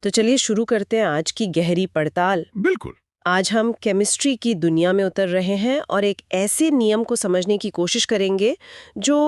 तो चलिए शुरू करते हैं आज की गहरी पड़ताल। बिल्कुल। आज हम केमिस्ट्री की दुनिया में उतर रहे हैं और एक ऐसे नियम को समझने की कोशिश करेंगे जो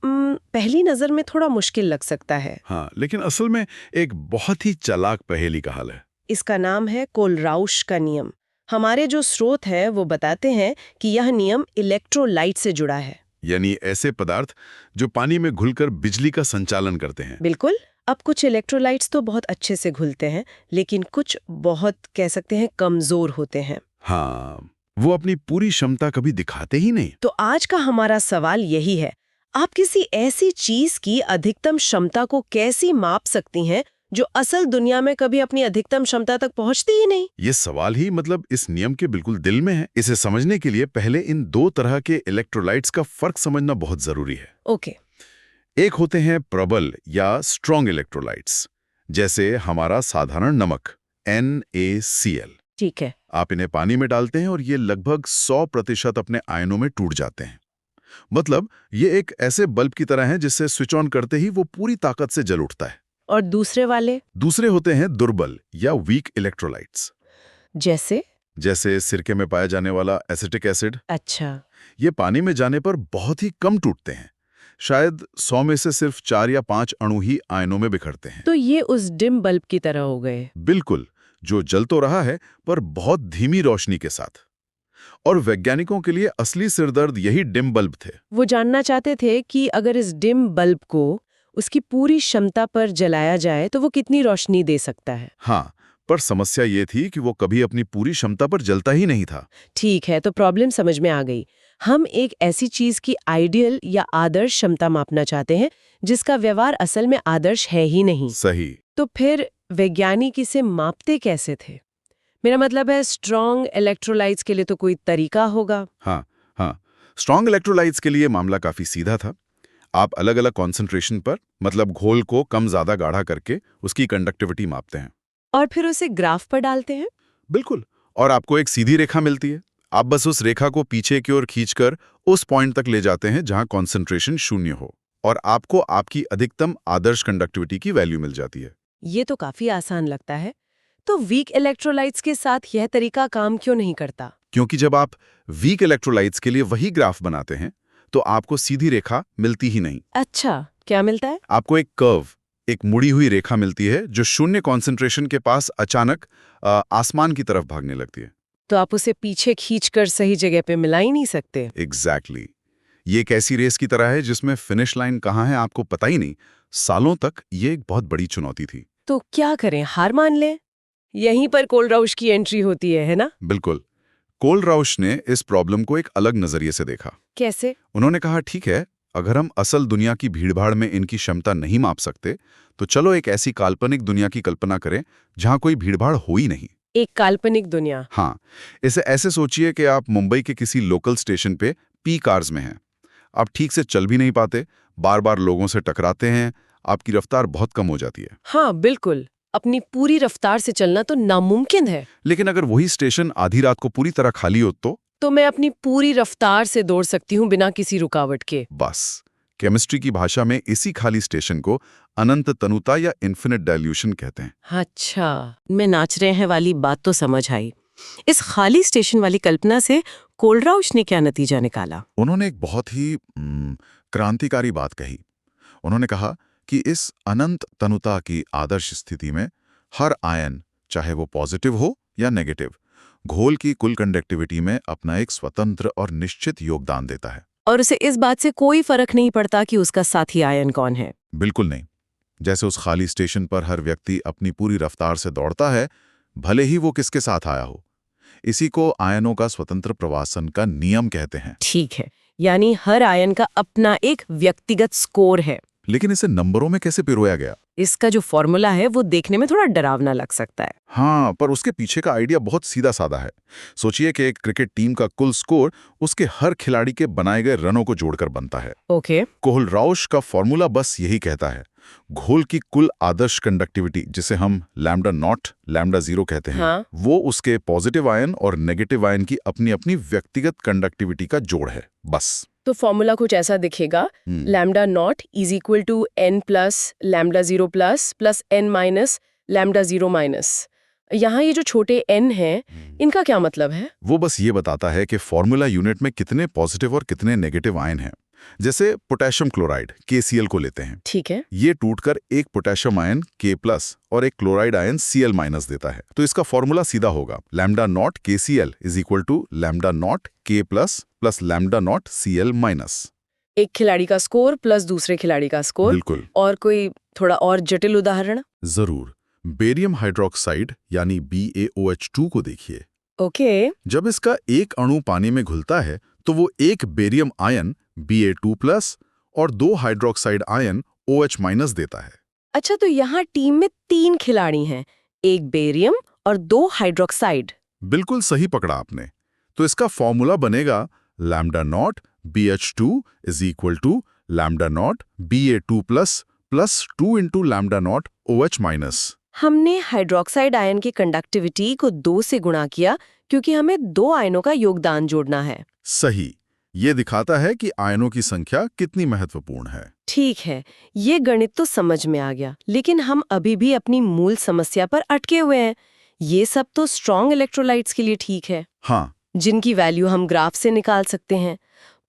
पहली नज़र में थोड़ा मुश्किल लग सकता है। हाँ, लेकिन असल में एक बहुत ही चालाक पहेली का हल है। इसका नाम है कोलराउश का नियम। हमारे जो स्रोत है वो बताते हैं कि यह नियम इलेक्ट्रोलाइट से जुड़ा है। यानी ऐसे पदार्थ जो पानी में घुलकर बिजली का संचालन करते हैं। बिल्कुल। अब कुछ इलेक्ट्रोलाइट्स तो बहुत अच्छे से घुलते हैं, लेकिन कुछ बहुत कह सकते हैं कमजोर होते हैं। हाँ, वो अपनी पूरी क्षमता कभी दिखाते ही नहीं। तो आज का हमारा सवाल यही है, आप किसी ऐसी चीज की अधिकतम क्षमता को कैसे माप सकती हैं जो असल दुनिया में कभी अपनी अधिकतम क्षमता तक पहुंचती ही नहीं। ये सवाल ही मतलब इस नियम के बिल्कुल दिल में है। इसे समझने के लिए पहले इन दो तरह के इलेक्ट्रोलाइट्स का फर्क समझना बहुत जरूरी है। ओके। एक होते हैं प्रबल या स्ट्रॉन्ग इलेक्ट्रोलाइट्स, जैसे हमारा साधारण नमक NaCl। ठीक है। आप इन्हें पानी में डालते हैं और ये लगभग 100% अपने आयनों में टूट जाते हैं। मतलब ये एक ऐसे बल्ब की तरह है जिससे स्विच ऑन करते ही वो पूरी ताकत से जल उठता है। और दूसरे वाले? दूसरे होते हैं दुर्बल या वीक इलेक्ट्रोलाइट्स, जैसे? जैसे सिरके में पाया जाने वाला एसिटिक एसिड। अच्छा। ये पानी में जाने पर बहुत ही कम टूटते हैं, शायद 100 में से सिर्फ 4 या 5 अणु ही आयनों में बिखरते हैं। तो ये उस डिम बल्ब की तरह हो गए। बिल्कुल, जो जल तो रहा है पर बहुत धीमी रोशनी के साथ। और वैज्ञानिकों के लिए असली सिरदर्द यही डिम बल्ब थे। वो जानना चाहते थे कि अगर इस डिम बल्ब को उसकी पूरी क्षमता पर जलाया जाए तो वो कितनी रोशनी दे सकता है। हाँ, पर समस्या ये थी कि वो कभी अपनी पूरी क्षमता पर जलता ही नहीं था। ठीक है, तो प्रॉब्लम समझ में आ गई। हम एक ऐसी चीज की आइडियल या आदर्श क्षमता मापना चाहते हैं जिसका व्यवहार असल में आदर्श है ही नहीं। सही। तो फिर वैज्ञानिक इसे मापते कैसे थे? मेरा मतलब है स्ट्रॉन्ग इलेक्ट्रोलाइट्स के लिए तो कोई तरीका होगा। हाँ, स्ट्रॉन्ग इलेक्ट्रोलाइट्स के लिए मामला काफी सीधा था। आप अलग-अलग कॉन्सेंट्रेशन पर, मतलब घोल को कम ज्यादा गाढ़ा करके उसकी कंडक्टिविटी मापते हैं। और फिर उसे ग्राफ पर डालते हैं। बिल्कुल, और आपको एक सीधी रेखा मिलती है। आप बस उस रेखा को पीछे की ओर खींचकर उस पॉइंट तक ले जाते हैं जहां कॉन्सेंट्रेशन 0 हो, और आपको आपकी अधिकतम आदर्श कंडक्टिविटी की वैल्यू मिल जाती है। ये तो काफी आसान लगता है। तो वीक इलेक्ट्रोलाइट्स के साथ यह तरीका काम क्यों नहीं करता? क्योंकि जब आप वीक इलेक्ट्रोलाइट्स के लिए वही ग्राफ बनाते हैं तो आपको सीधी रेखा मिलती ही नहीं। अच्छा, क्या मिलता है? आपको एक कर्व, एक मुड़ी हुई रेखा मिलती है जो 0 कॉन्सेंट्रेशन के पास अचानक आसमान की तरफ भागने लगती है। तो आप उसे पीछे खींचकर सही जगह पे मिला ही नहीं सकते। एग्जैक्टली। ये एक ऐसी रेस की तरह है जिसमें फिनिश लाइन कहाँ है आपको पता ही नहीं। सालों तक ये एक बहुत बड़ी चुनौती थी। तो क्या करें, हार मान लें? यहीं पर कोलराउश की एंट्री होती है ना? बिल्कुल। कोलराउश ने इस प्रॉब्लम को एक अलग नजरिए से देखा। कैसे? उन्होंने कहा, ठीक है, अगर हम असल दुनिया की भीड़भाड़ में इनकी क्षमता नहीं माप सकते तो चलो एक ऐसी काल्पनिक दुनिया की कल्पना करें जहां कोई भीड़भाड़ हो ही नहीं। एक काल्पनिक दुनिया? हाँ, इसे ऐसे सोचिए कि आप मुंबई के किसी लोकल स्टेशन पे पी कार्स में हैं। आप ठीक से चल भी नहीं पाते, बार बार लोगों से टकराते हैं, आपकी रफ्तार बहुत कम हो जाती है। हाँ बिल्कुल, अपनी पूरी रफ्तार से चलना तो नामुमकिन है। लेकिन अगर वही स्टेशन आधी रात को पूरी तरह खाली हो तो मैं अपनी पूरी रफ्तार से दौड़ सकती हूँ बिना किसी रुकावट के। बस। केमिस्ट्री की भाषा में इसी खाली स्टेशन को अनंत तनुता या इन्फिनिट डाइल्यूशन कहते हैं। अच्छा, मैं नाच रहे हैं वाली बात तो समझ आई। इस खाली स्टेशन वाली कल्पना से कोलराउश ने क्या नतीजा निकाला? उन्होंने एक बहुत ही क्रांतिकारी बात कही। उन्होंने कहा कि इस अनंत तनुता की आदर्श स्थिति में हर आयन, चाहे वो पॉजिटिव हो या नेगेटिव, घोल की कुल कंडक्टिविटी में अपना एक स्वतंत्र और निश्चित योगदान देता है। और उसे इस बात से कोई फर्क नहीं पड़ता कि उसका साथी आयन कौन है? बिल्कुल नहीं। जैसे उस खाली स्टेशन पर हर व्यक्ति अपनी पूरी रफ्तार से दौड़ता है, भले ही वो किसके साथ आया हो। इसी को आयनों का स्वतंत्र प्रवासन का नियम कहते हैं। ठीक है, यानी हर आयन का अपना एक व्यक्तिगत स्कोर है। लेकिन इसे नंबरों में कैसे पिरोया गया? इसका जो फॉर्मूला है वो देखने में थोड़ा डरावना लग सकता है। हाँ, पर उसके पीछे का आइडिया बहुत सीधा साधा है। सोचिए कि एक क्रिकेट टीम का कुल स्कोर उसके हर खिलाड़ी के बनाए गए रनों को जोड़कर बनता है। ओके। कोलराउश का फॉर्मूला बस यही कहता है, घोल की कुल आदर्श कंडक्टिविटी, जिसे हम लैम्डा नॉट लैम्डा जीरो कहते हैं, हाँ। वो उसके पॉजिटिव आयन और नेगेटिव आयन की अपनी अपनी व्यक्तिगत कंडक्टिविटी का जोड़ है, बस। तो फॉर्मूला कुछ ऐसा दिखेगा, lambda naught is equal to n plus lambda zero plus n minus lambda 0 minus. यहाँ ये जो छोटे n हैं, इनका क्या मतलब है? वो बस ये बताता है कि फॉर्मूला यूनिट में कितने पॉजिटिव और कितने नेगेटिव आयन हैं। जैसे पोटेशियम क्लोराइड KCl को लेते हैं, ठीक है। ये टूटकर एक पोटेशियम आयन K+ और एक क्लोराइड आयन Cl- देता है। तो इसका फॉर्मूला सीधा होगा lambda naught KCl is equal to lambda naught K+ plus lambda naught Cl-। एक खिलाड़ी का स्कोर प्लस दूसरे खिलाड़ी का स्कोर। बिल्कुल। और कोई थोड़ा और जटिल उदाहरण? जरूर। बेरियम हाइड्रोक्साइड यानी BaOH2 को देखिए। ओके। जब इसका एक अणु पानी में घुलता है तो वो एक बेरियम आयन Ba2+ और 2 हाइड्रोक्साइड आयन OH- देता है। अच्छा, तो यहाँ टीम में 3 खिलाड़ी हैं, एक बेरियम और 2 हाइड्रोक्साइड। बिल्कुल सही पकड़ा आपने। तो इसका फॉर्मूला बनेगा lambda naught BH2 is equal to lambda naught Ba2+ plus 2 into lambda naught OH-। हमने हाइड्रोक्साइड आयन की कंडक्टिविटी को 2 से गुणा किया क्योंकि हमें 2 आयनों का योगदान जोड़ना है। सही। ये दिखाता है कि आयनों की संख्या कितनी महत्वपूर्ण है। ठीक है, ये गणित तो समझ में आ गया, लेकिन हम अभी भी अपनी मूल समस्या पर अटके हुए हैं। ये सब तो स्ट्रॉन्ग इलेक्ट्रोलाइट्स के लिए ठीक है, हाँ, जिनकी वैल्यू हम ग्राफ से निकाल सकते हैं।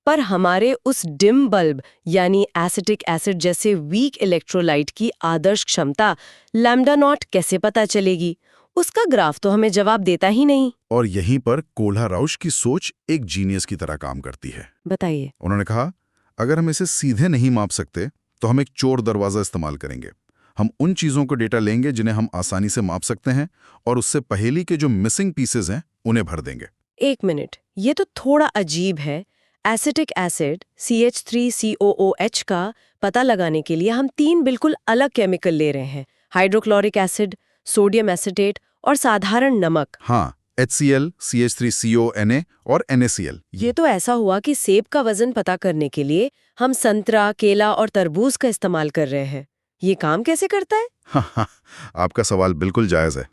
पर हमारे उस डिम बल्ब यानी एसिटिक एसिड जैसे वीक इलेक्ट्रोलाइट की आदर्श क्षमता लैम्डा नॉट कैसे पता चलेगी? उसका ग्राफ तो हमें जवाब देता ही नहीं। और यहीं पर कोल्हा-राउश की सोच एक जीनियस की तरह काम करती है। बताइए। उन्होंने कहा, अगर हम इसे सीधे नहीं माप सकते तो हम एक चोर दरवाज़ा इस्तेमाल करेंगे। हम उन चीज़ों को डेटा लेंगे जिन्हें हम आसानी से माप सकते हैं और उससे पहेली के जो मिसिंग पीसेज हैं उन्हें भर देंगे। एक मिनट, ये तो थोड़ा अजीब है। एसिटिक एसिड CH3COOH का पता लगाने के लिए हम 3 बिल्कुल अलग केमिकल ले रहे हैं, हाइड्रोक्लोरिक एसिड, सोडियम एसिटेट और साधारण नमक। हाँ, HCl, CH3CONa और NaCl। ये तो ऐसा हुआ कि सेब का वजन पता करने के लिए हम संतरा, केला और तरबूज का इस्तेमाल कर रहे हैं। ये काम कैसे करता है? हाँ, आपका सवाल बिल्कुल जायज़ है।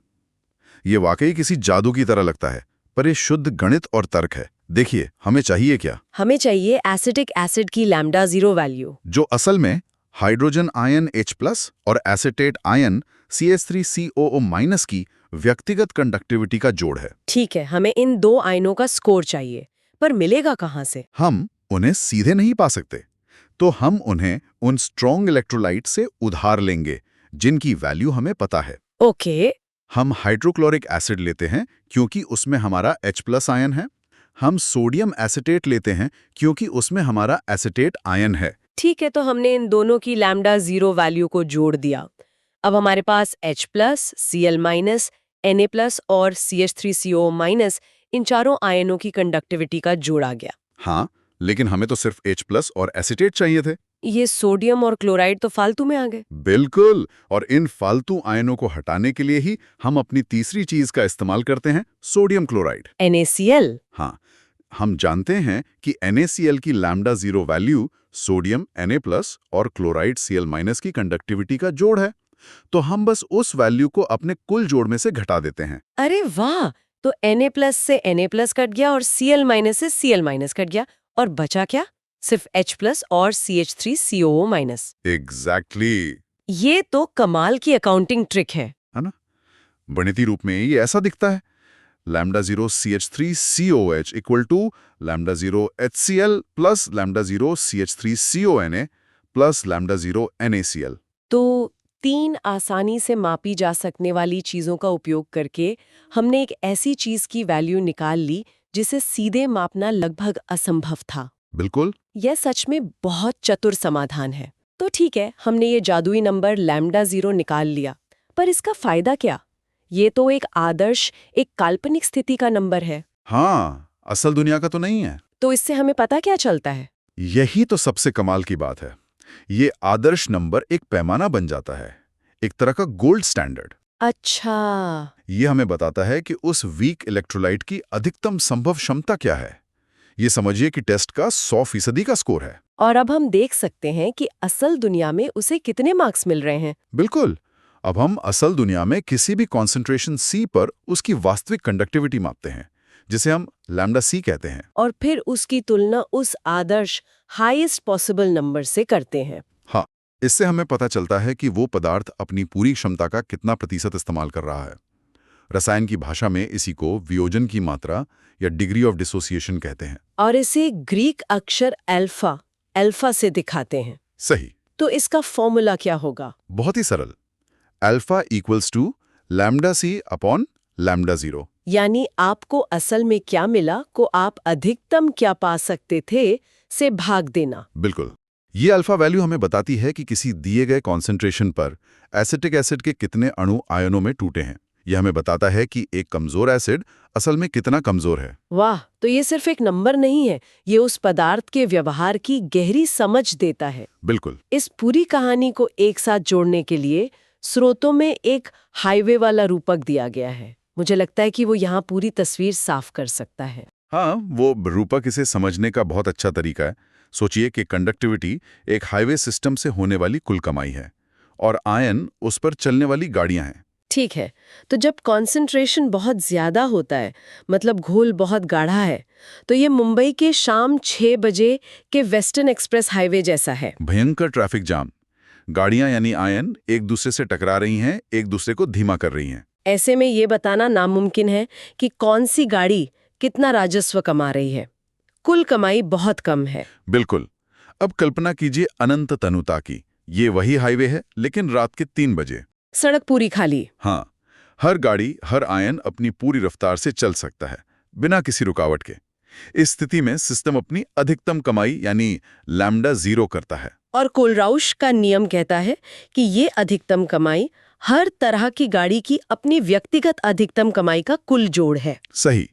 ये वाकई किसी जादू की तरह लगता है, पर ये शुद्ध गणित और तर्क है। देखिए, हमें चाहिए क्या? हमें चाहिए एसिटिक एसिड की लैम्डा 0 वैल्यू, जो असल में हाइड्रोजन आयन H+ और एसिटेट आयन CH3COO- की व्यक्तिगत कंडक्टिविटी का जोड़ है। ठीक है, हमें इन 2 आयनों का स्कोर चाहिए, पर मिलेगा कहाँ से? हम उन्हें सीधे नहीं पा सकते, तो हम उन्हें उन स्ट्रॉन्ग इलेक्ट्रोलाइट से उधार लेंगे जिनकी वैल्यू हमें पता है। ओके। हम हाइड्रोक्लोरिक एसिड लेते हैं क्योंकि उसमें हमारा H+ आयन है। हम सोडियम एसिटेट लेते हैं क्योंकि उसमें हमारा एसिटेट आयन है। ठीक है, तो हमने इन दोनों की लैम्डा 0 वैल्यू को जोड़ दिया। अब हमारे पास H+, Cl-, Na+ और CH3COO- इन चारों आयनों की कंडक्टिविटी का जोड़ आ गया। हाँ, लेकिन हमें तो सिर्फ H+ और एसिटेट चाहिए थे। ये सोडियम और क्लोराइड तो फालतू में आ गए। बिल्कुल, और इन फालतू आयनों को हटाने के लिए ही हम अपनी तीसरी चीज का इस्तेमाल करते हैं, सोडियम क्लोराइड। NaCl। हाँ, हम जानते हैं कि NaCl की लैम्डा 0 वैल्यू सोडियम Na+ और क्लोराइड Cl- की कंडक्टिविटी का जोड़ है, तो हम बस उस वैल्यू को अपने कुल जोड़ में से घटा देते हैं। अरे वाह! तो Na+ से Na+ कट गया और Cl- से Cl- कट गया, और बचा क्या? सिर्फ H+ और CH3COO-। एग्जैक्टली। ये तो कमाल की अकाउंटिंग ट्रिक है। है ना? गणितीय रूप में ये ऐसा दिखता है, lambda 0 CH3COH equal to lambda 0 HCl plus lambda 0 CH3CONa plus lambda 0 NaCl। तो 3 आसानी से मापी जा सकने वाली चीजों का उपयोग करके हमने एक ऐसी चीज की वैल्यू निकाल ली जिसे सीधे मापना लगभग असंभव था। बिल्कुल। यह सच में बहुत चतुर समाधान है। तो ठीक है, हमने ये जादुई नंबर लैम्डा 0 निकाल लिया, पर इसका फायदा क्या? ये तो एक आदर्श, एक काल्पनिक स्थिति का नंबर है। हाँ, असल दुनिया का तो नहीं है। तो इससे हमें पता क्या चलता है? यही तो सबसे कमाल की बात है। ये आदर्श नंबर एक पैमाना बन जाता है, एक तरह का गोल्ड स्टैंडर्ड। अच्छा। ये हमें बताता है कि उस वीक इलेक्ट्रोलाइट की अधिकतम संभव क्षमता क्या है। ये समझिए कि टेस्ट का 100% का स्कोर है। और अब हम देख सकते हैं कि असल दुनिया में उसे कितने मार्क्स मिल रहे हैं। बिल्कुल। अब हम असल दुनिया में किसी भी कॉन्सेंट्रेशन C पर उसकी वास्तविक कंडक्टिविटी मापते हैं, जिसे हम लैम्डा C कहते हैं। और फिर उसकी तुलना उस आदर्श हाईएस्ट पॉसिबल नंबर से करते हैं। हाँ, इससे हमें पता चलता है कि वो पदार्थ अपनी पूरी क्षमता का कितना प्रतिशत इस्तेमाल कर रहा है। रसायन की भाषा में इसी को वियोजन की मात्रा या डिग्री ऑफ डिसोसिएशन कहते हैं। और इसे ग्रीक अक्षर अल्फा से दिखाते हैं। सही। तो इसका फॉर्मूला क्या होगा? बहुत ही सरल। Alpha equals to lambda C upon lambda 0। यानी आपको असल में क्या मिला को आप अधिकतम क्या पा सकते थे से भाग देना। बिल्कुल। ये अल्फा वैल्यू हमें बताती है कि किसी दिए गए कॉन्सेंट्रेशन पर एसिटिक एसिड के कितने अणु आयनों में टूटे हैं। यह हमें बताता है कि एक कमजोर एसिड असल में कितना कमजोर है। वाह, तो ये सिर्फ एक नंबर नहीं है, ये उस पदार्थ के व्यवहार की गहरी समझ देता है। बिल्कुल। इस पूरी कहानी को एक साथ जोड़ने के लिए स्रोतों में एक हाईवे वाला रूपक दिया गया है। मुझे लगता है कि वो यहाँ पूरी तस्वीर साफ कर सकता है। हाँ, वो रूपक इसे समझने का बहुत अच्छा तरीका है। सोचिए कि कंडक्टिविटी एक हाईवे सिस्टम से होने वाली कुल कमाई है और आयन उस पर चलने वाली गाड़ियां हैं। ठीक है, तो जब कॉन्सेंट्रेशन बहुत ज्यादा होता है, मतलब घोल बहुत गाढ़ा है, तो ये मुंबई के शाम 6 बजे के वेस्टर्न एक्सप्रेस हाईवे जैसा है। भयंकर ट्रैफिक जाम, गाड़ियां यानी आयन एक दूसरे से टकरा रही हैं, एक दूसरे को धीमा कर रही हैं। ऐसे में ये बताना नामुमकिन है कि कौन सी गाड़ी कितना राजस्व कमा रही है। कुल कमाई बहुत कम है। बिल्कुल। अब कल्पना कीजिए अनंत तनुता की। ये वही हाईवे है, लेकिन रात के 3 बजे। सड़क पूरी खाली। हाँ, हर गाड़ी, हर आयन अपनी पूरी रफ्तार से चल सकता है, बिना किसी रुकावट के। इस स्थिति में सिस्टम अपनी अधिकतम कमाई यानी लैम्डा 0 करता है। और कोलराउश का नियम कहता है कि ये अधिकतम कमाई हर तरह की गाड़ी की अपनी व्यक्तिगत अधिकतम कमाई का कुल जोड़ है। सही।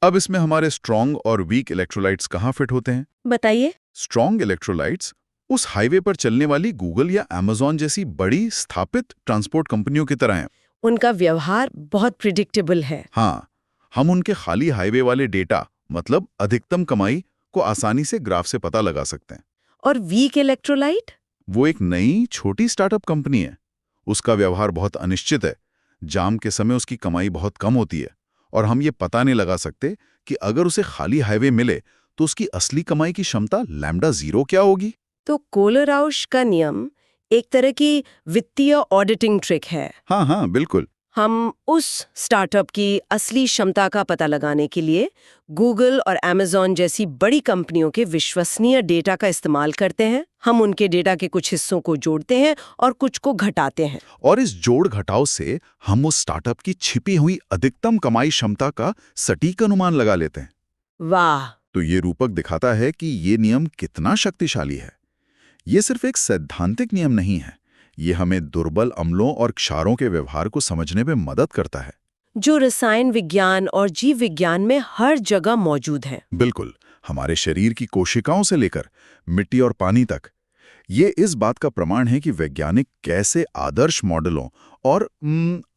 अब इसमें हमारे स्ट्रॉन्ग और वीक इलेक्ट्रोलाइट्स कहाँ फिट होते हैं? बताइए। स्ट्रॉन्ग इलेक्ट्रोलाइट्स उस हाईवे पर चलने वाली गूगल या अमेज़न जैसी बड़ी स्थापित ट्रांसपोर्ट कंपनियों की तरह हैं। उनका व्यवहार बहुत प्रिडिक्टेबल है। हाँ, हम उनके खाली हाईवे वाले डेटा, मतलब अधिकतम कमाई, को आसानी से ग्राफ से पता लगा सकते हैं। और वीक इलेक्ट्रोलाइट? वो एक नई छोटी स्टार्टअप कंपनी है। उसका व्यवहार बहुत अनिश्चित है। जाम के समय उसकी कमाई बहुत कम होती है और हम ये पता नहीं लगा सकते कि अगर उसे खाली हाईवे मिले तो उसकी असली कमाई की क्षमता लैम्डा 0 क्या होगी। तो कोलराउश का नियम एक तरह की वित्तीय ऑडिटिंग ट्रिक है। हाँ, बिल्कुल। हम उस स्टार्टअप की असली क्षमता का पता लगाने के लिए गूगल और अमेज़न जैसी बड़ी कंपनियों के विश्वसनीय डेटा का इस्तेमाल करते हैं। हम उनके डेटा के कुछ हिस्सों को जोड़ते हैं और कुछ को घटाते हैं। और इस जोड़ घटाव से हम उस स्टार्टअप की छिपी हुई अधिकतम कमाई क्षमता का सटीक अनुमान लगा लेते हैं। वाह! तो ये रूपक दिखाता है कि ये नियम कितना शक्तिशाली है। ये सिर्फ एक सैद्धांतिक नियम नहीं है, ये हमें दुर्बल अम्लों और क्षारों के व्यवहार को समझने में मदद करता है, जो रसायन विज्ञान और जीव विज्ञान में हर जगह मौजूद है। बिल्कुल, हमारे शरीर की कोशिकाओं से लेकर मिट्टी और पानी तक। ये इस बात का प्रमाण है कि वैज्ञानिक कैसे आदर्श मॉडलों और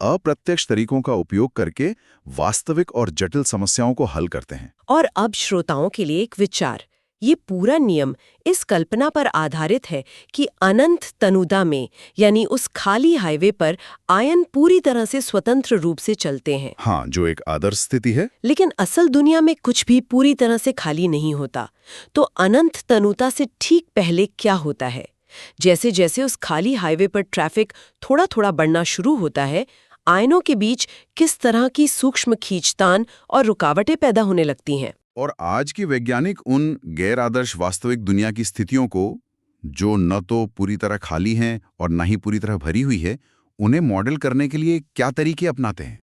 अप्रत्यक्ष तरीकों का उपयोग करके वास्तविक और जटिल समस्याओं को हल करते हैं। और अब श्रोताओं के लिए एक विचार। ये पूरा नियम इस कल्पना पर आधारित है कि अनंत तनुदा में, यानी उस खाली हाईवे पर, आयन पूरी तरह से स्वतंत्र रूप से चलते हैं। हाँ, जो एक आदर्श स्थिति है। लेकिन असल दुनिया में कुछ भी पूरी तरह से खाली नहीं होता। तो अनंत तनुता से ठीक पहले क्या होता है? जैसे जैसे उस खाली हाईवे पर ट्रैफिक थोड़ा थोड़ा बढ़ना शुरू होता है, आयनों के बीच किस तरह की सूक्ष्म खींचतान और रुकावटें पैदा होने लगती हैं। और आज के वैज्ञानिक उन गैर आदर्श वास्तविक दुनिया की स्थितियों को, जो न तो पूरी तरह खाली हैं और न ही पूरी तरह भरी हुई है, उन्हें मॉडल करने के लिए क्या तरीके अपनाते हैं?